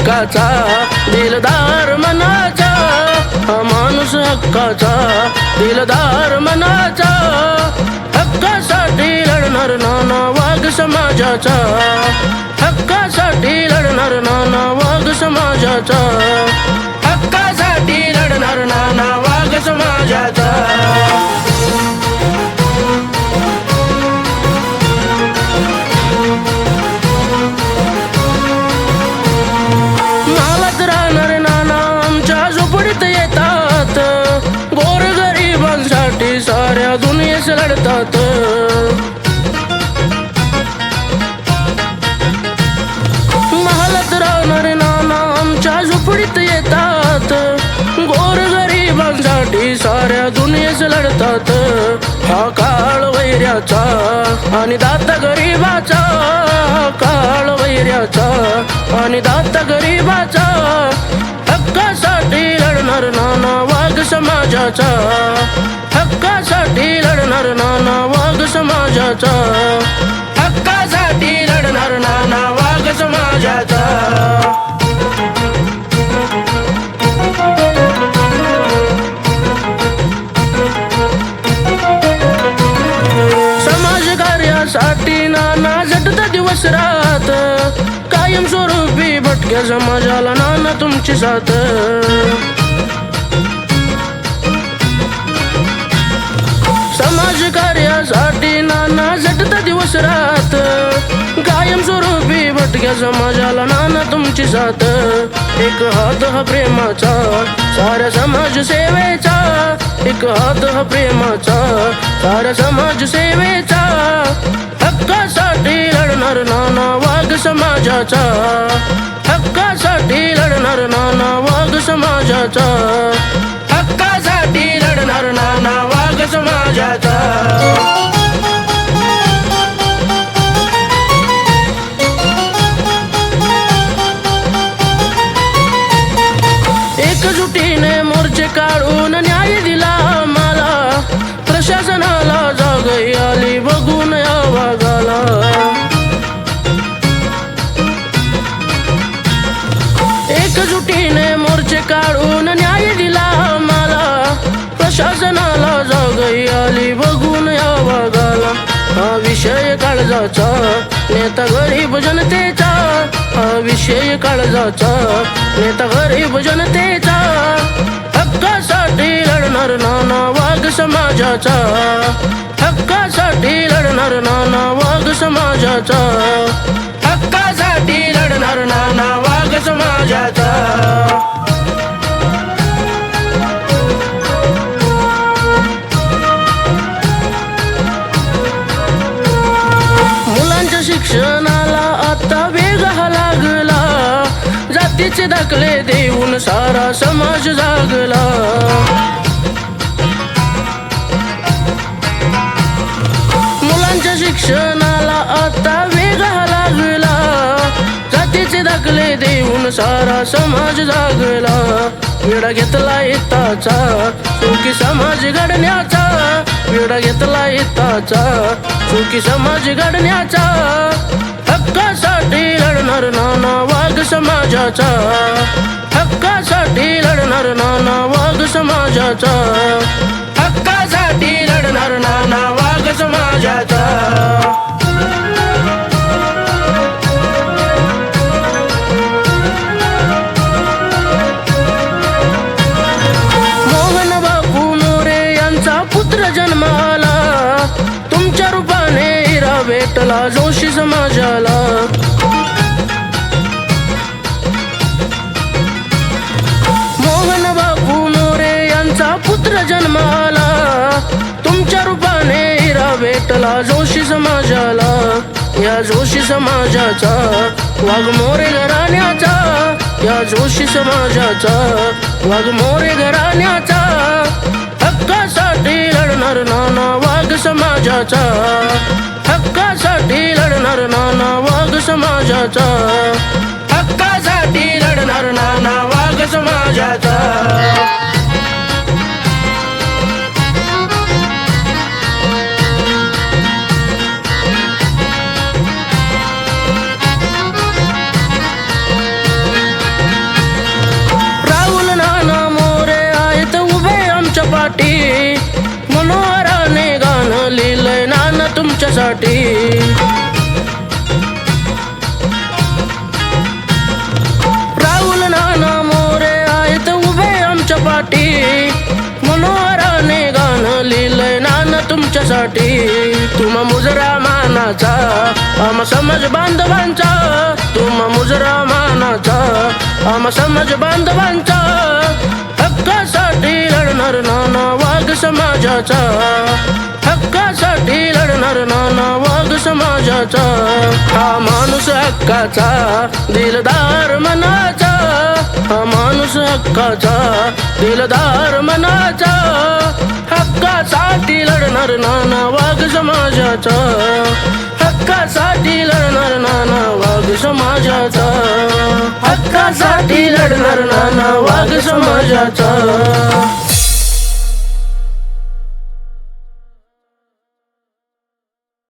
हक्काचा दिलदार मनाचा, हा माणूस हक्काचा दिलदार मनाचा, हक्कासाठी लढणार नाना वाघ समाजाचा, हक्कासाठी लढणार नाना वाघ समाजाचा, हक्कासाठी लढणार नाना वाघ समाजाचा. नालात राहणारे नाना आमच्या झोपडीत येतात, गोरगरिबांसाठी साऱ्या दुनियेस लढतात. महालात राहणारे नाना आमच्या झोपडीत येतात, गोरगरिबांसाठी साऱ्या दुनियेस लढतात. हा काळ वैऱ्याचा आणि दाता गरीबाचा, हा काळ वैऱ्याचा आणि दाता गरीबाचा, हक्कासाठी लढणार नाना वाघ समाजाचा, हक्कासाठी लढणार नाना वाघ समाजाचा, हक्कासाठी लढणार नाना वाघ समाजाचा. साठी नाना झटता दिवस रात, कायमस्वरूपी भटक्या समाजाला नाना तुमची साथ. समाज कार्यासाठी नाना झटता दिवस रात, कायमस्वरूपी भटक्या समाजाला नाना तुमची साथ. एक हात हा प्रेमाचा साऱ्या समाज सेवेचा, एक हात हा प्रेमाचा साऱ्या समाज सेवेचा, हक्कासाठी लढणार नाना वाघ समाजाचा, हक्कासाठी लढणार नाना वाघ समाजाचा, हक्कासाठी लढणार नाना वाघ समाजाचा. एकजुटीने मोर्चे काढून न्याय दिला आम्हाला, प्रशासनाला जाग आली बघून या वाघाला. एकजुटीने मोर्चे काढून न्याय दिला आम्हाला, प्रशासनाला जाग आली बघून या वाघाला. हा विषय काळजाचा नेता गरीब जनतेचा, हा विषय काळजाचा नेता गरीब जनतेचा, हक्कासाठी लढणार नाना वाघ समाजाचा, हक्कासाठी लढणार नाना वाघ समाजाचा, हक्कासाठी लढणार नाना वाघ समाजाचा. मुलांच्या शिक्षणाला आता वेग हा लागला, जातीचे दाखले देऊन सारा समाज जागला. मुलांच्या शिक्षणाला आता वेग हा लागला, जातीचे दाखले देऊन सारा समाज जागला. विडा घेतला इताचा सुखी समाज घडण्याचा, विडा घेतला इताचा सुखी समाज घडण्याचा, हक्कासाठी लढणार नाना वाघ समाजाचा, हक्कासाठी लढणार नाना वाघ समाजाचा, हक्कासाठी लढणार नाना वाघ समाजाचा. मोहन बापू मोरे यांचा पुत्र जन्माला, तुमच्या रूपाने हिरा भेटला जोशी समाजाला. मोहन बापू मोरे यांचा पुत्र जन्माला, तुमच्या रूपाने हिरा भेटला जोशी समाजाला. या जोशी समाजाचा वाघ मोरे घराण्याचा, या जोशी समाजाचा वाघ मोरे घराण्याचा, हक्कासाठी लढणार नाना वाघ समाजाचा, हक्कासाठी लढणार नाना वाघ समाजाचा, हक्कासाठी लढणार नाना वाघ समाजाचा. तुमच्यासाठी. राहुल नाना मोरे आहेत उभे आमच्या पाठी, मनोहराने गाणं लिहिलंय नाना तुमच्यासाठी. तुम्हा मुजरा मानाचा आम्हा समाज बांधवांचा, तुम्हा मुजरा मानाचा आम्हा समाज बांधवांचा, हक्कासाठी लढणार नाना वाघ समाजाचा, हक्कासाठी लढणार नाना वाघ समाजाचा. हा माणूस हक्काचा दिलदार मनाचा, हा माणूस हक्काचा दिलदार मनाचा, हक्कासाठी लढणार नाना वाघ समाजाचा, हक्कासाठी लढणार नाना वाघ समाजाचा, हक्कासाठी लढणार नाना वाघ समाजाचा.